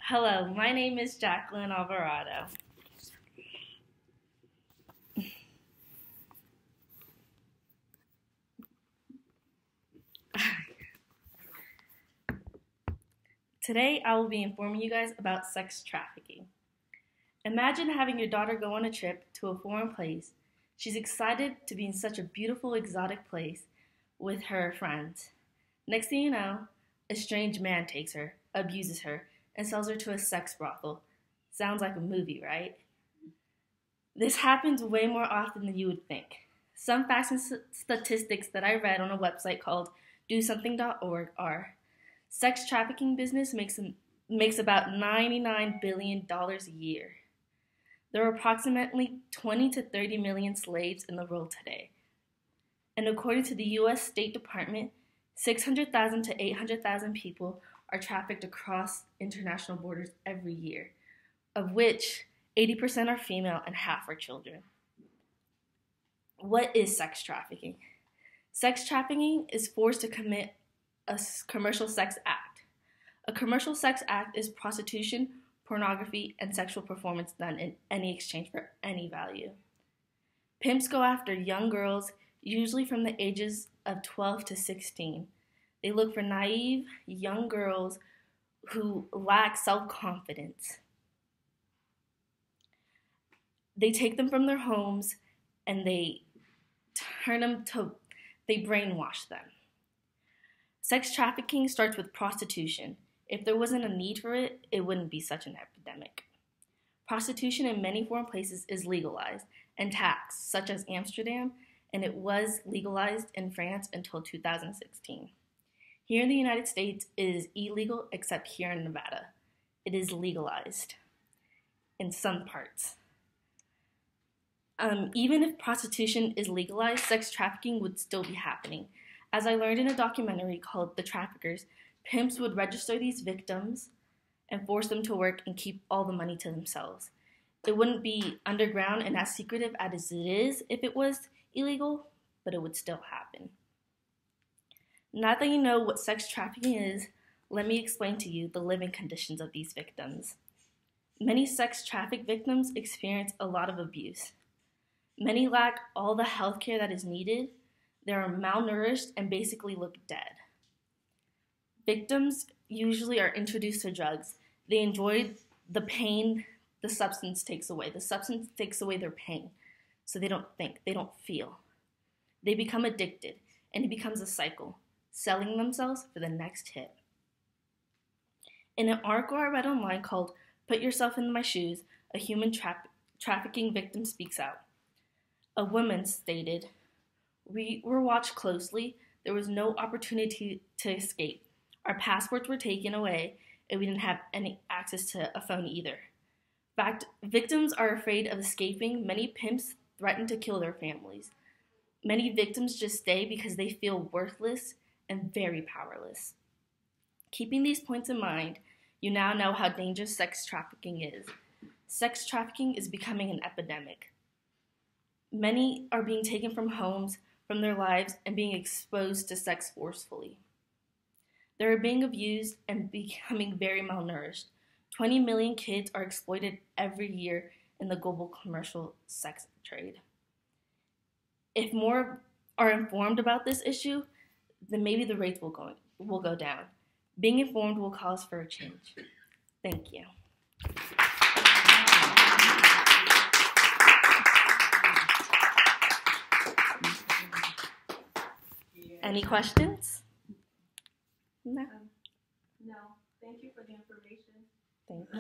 Hello, my name is Jacqueline Alvarado. Today, I will be informing you guys about sex trafficking. Imagine having your daughter go on a trip to a foreign place. She's excited to be in such a beautiful, exotic place with her friends. Next thing you know, a strange man takes her, abuses her, and sells her to a sex brothel. Sounds like a movie, right? This happens way more often than you would think. Some facts and statistics that I read on a website called DoSomething.org are: sex trafficking business makes about $99 billion a year. There are approximately 20 to 30 million slaves in the world today. And according to the U.S. State Department, 600,000 to 800,000 people are trafficked across international borders every year, of which 80% are female and half are children. What is sex trafficking? Sex trafficking is forced to commit a commercial sex act. A commercial sex act is prostitution, pornography, and sexual performance done in any exchange for any value. Pimps go after young girls, usually from the ages of 12 to 16. They look for naive, young girls who lack self-confidence. They take them from their homes and they brainwash them. Sex trafficking starts with prostitution. If there wasn't a need for it, it wouldn't be such an epidemic. Prostitution in many foreign places is legalized and taxed, such as Amsterdam, and it was legalized in France until 2016. Here in the United States, it is illegal except here in Nevada. It is legalized in some parts. Even if prostitution is legalized, sex trafficking would still be happening. As I learned in a documentary called The Traffickers, pimps would register these victims and force them to work and keep all the money to themselves. It wouldn't be underground and as secretive as it is if it was illegal, but it would still happen. Now that you know what sex trafficking is, let me explain to you the living conditions of these victims. Many sex trafficked victims experience a lot of abuse. Many lack all the health care that is needed. They are malnourished and basically look dead. Victims usually are introduced to drugs. They enjoy the pain the substance takes away. The substance takes away their pain, so they don't think, they don't feel. They become addicted, and it becomes a cycle, selling themselves for the next hit. In an article I read online called "Put Yourself in My Shoes," a human trafficking victim speaks out. A woman stated, "We were watched closely. There was no opportunity to escape. Our passports were taken away, and we didn't have any access to a phone either. In fact, victims are afraid of escaping. Many pimps threaten to kill their families. Many victims just stay because they feel worthless and very powerless." Keeping these points in mind, you now know how dangerous sex trafficking is. Sex trafficking is becoming an epidemic. Many are being taken from homes, from their lives, and being exposed to sex forcefully. They are being abused and becoming very malnourished. 20 million kids are exploited every year in the global commercial sex trade. If more are informed about this issue, then maybe the rates will go down. Being informed will cause for a change. Thank you. Any questions? No. No. Thank you for the information. Thank you.